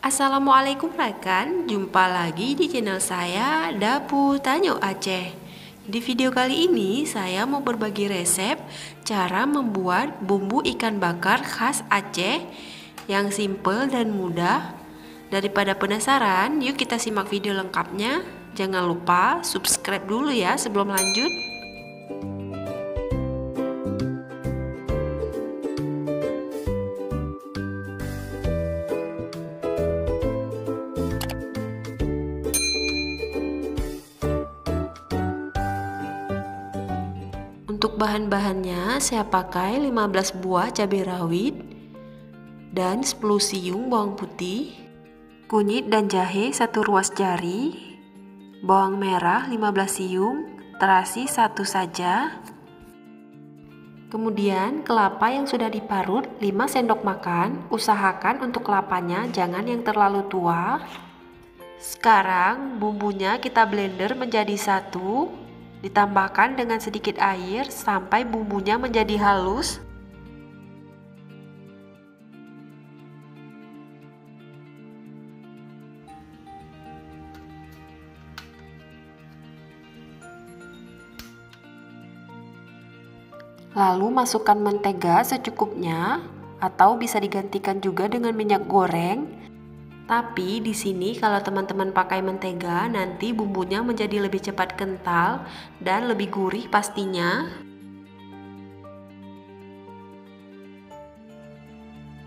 Assalamualaikum rekan, jumpa lagi di channel saya Dapur Tanyo Aceh. Di video kali ini saya mau berbagi resep cara membuat bumbu ikan bakar khas Aceh yang simple dan mudah. Daripada penasaran, yuk kita simak video lengkapnya. Jangan lupa subscribe dulu ya sebelum lanjut. Untuk bahan-bahannya saya pakai 15 buah cabai rawit dan 10 siung bawang putih, kunyit dan jahe 1 ruas jari, bawang merah 15 siung, terasi 1 saja. Kemudian kelapa yang sudah diparut 5 sendok makan, usahakan untuk kelapanya jangan yang terlalu tua. Sekarang bumbunya kita blender menjadi satu. Ditambahkan dengan sedikit air sampai bumbunya menjadi halus. Lalu masukkan mentega secukupnya atau bisa digantikan juga dengan minyak goreng. Tapi di sini kalau teman-teman pakai mentega, nanti bumbunya menjadi lebih cepat kental dan lebih gurih pastinya.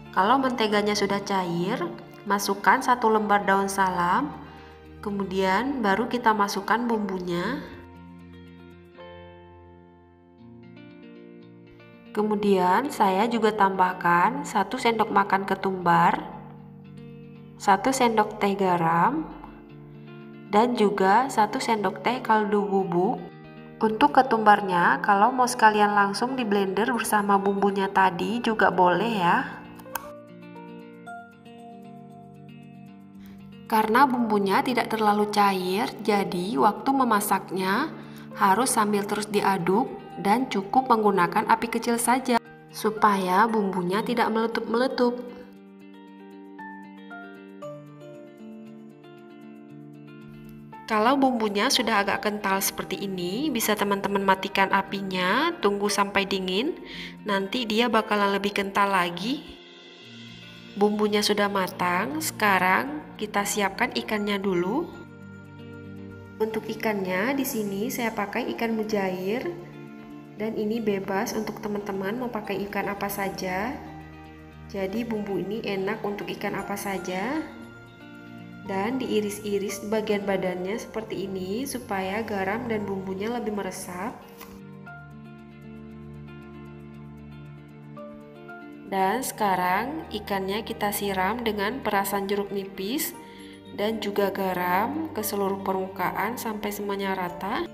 Kalau menteganya sudah cair, masukkan 1 lembar daun salam. Kemudian baru kita masukkan bumbunya. Kemudian saya juga tambahkan 1 sendok makan ketumbar, 1 sendok teh garam, dan juga 1 sendok teh kaldu bubuk. Untuk ketumbarnya, kalau mau sekalian langsung di blender bersama bumbunya tadi juga boleh ya. Karena bumbunya tidak terlalu cair, jadi waktu memasaknya harus sambil terus diaduk dan cukup menggunakan api kecil saja supaya bumbunya tidak meletup-meletup. Kalau bumbunya sudah agak kental seperti ini, bisa teman-teman matikan apinya, tunggu sampai dingin, nanti dia bakalan lebih kental lagi. Bumbunya sudah matang, sekarang kita siapkan ikannya dulu. Untuk ikannya di sini saya pakai ikan mujair, dan ini bebas untuk teman-teman mau pakai ikan apa saja. Jadi bumbu ini enak untuk ikan apa saja. Dan diiris-iris bagian badannya seperti ini supaya garam dan bumbunya lebih meresap. Dan sekarang ikannya kita siram dengan perasan jeruk nipis dan juga garam ke seluruh permukaan sampai semuanya rata.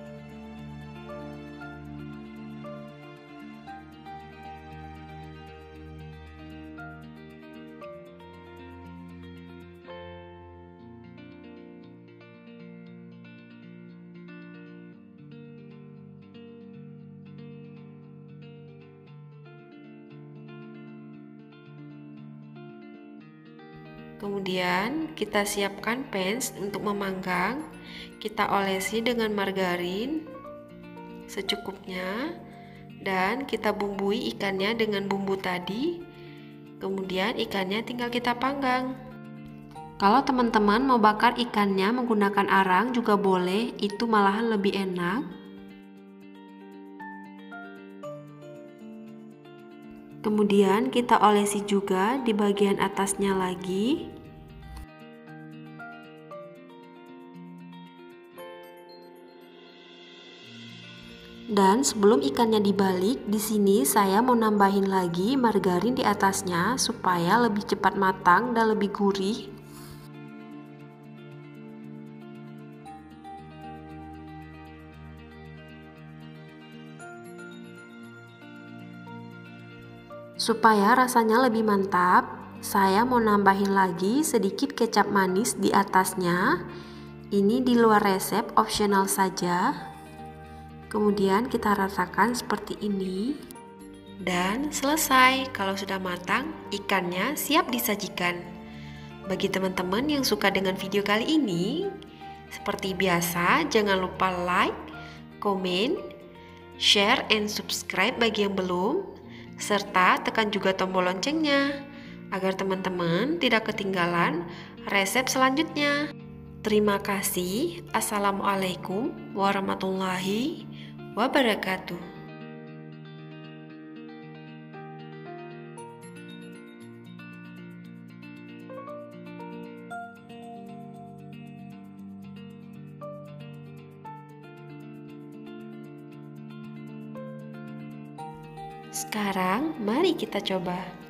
Kemudian kita siapkan pans untuk memanggang. Kita olesi dengan margarin secukupnya dan kita bumbui ikannya dengan bumbu tadi. Kemudian ikannya tinggal kita panggang. Kalau teman-teman mau bakar ikannya menggunakan arang juga boleh, itu malahan lebih enak. Kemudian kita olesi juga di bagian atasnya lagi. Dan sebelum ikannya dibalik, di sini saya mau nambahin lagi margarin di atasnya supaya lebih cepat matang dan lebih gurih. Supaya rasanya lebih mantap, saya mau nambahin lagi sedikit kecap manis di atasnya. Ini di luar resep, opsional saja. Kemudian kita ratakan seperti ini. Dan selesai. Kalau sudah matang, ikannya siap disajikan. Bagi teman-teman yang suka dengan video kali ini, seperti biasa jangan lupa like, komen, share, and subscribe bagi yang belum, serta tekan juga tombol loncengnya agar teman-teman tidak ketinggalan resep selanjutnya. Terima kasih. Assalamualaikum warahmatullahi wabarakatuh. Sekarang mari kita coba.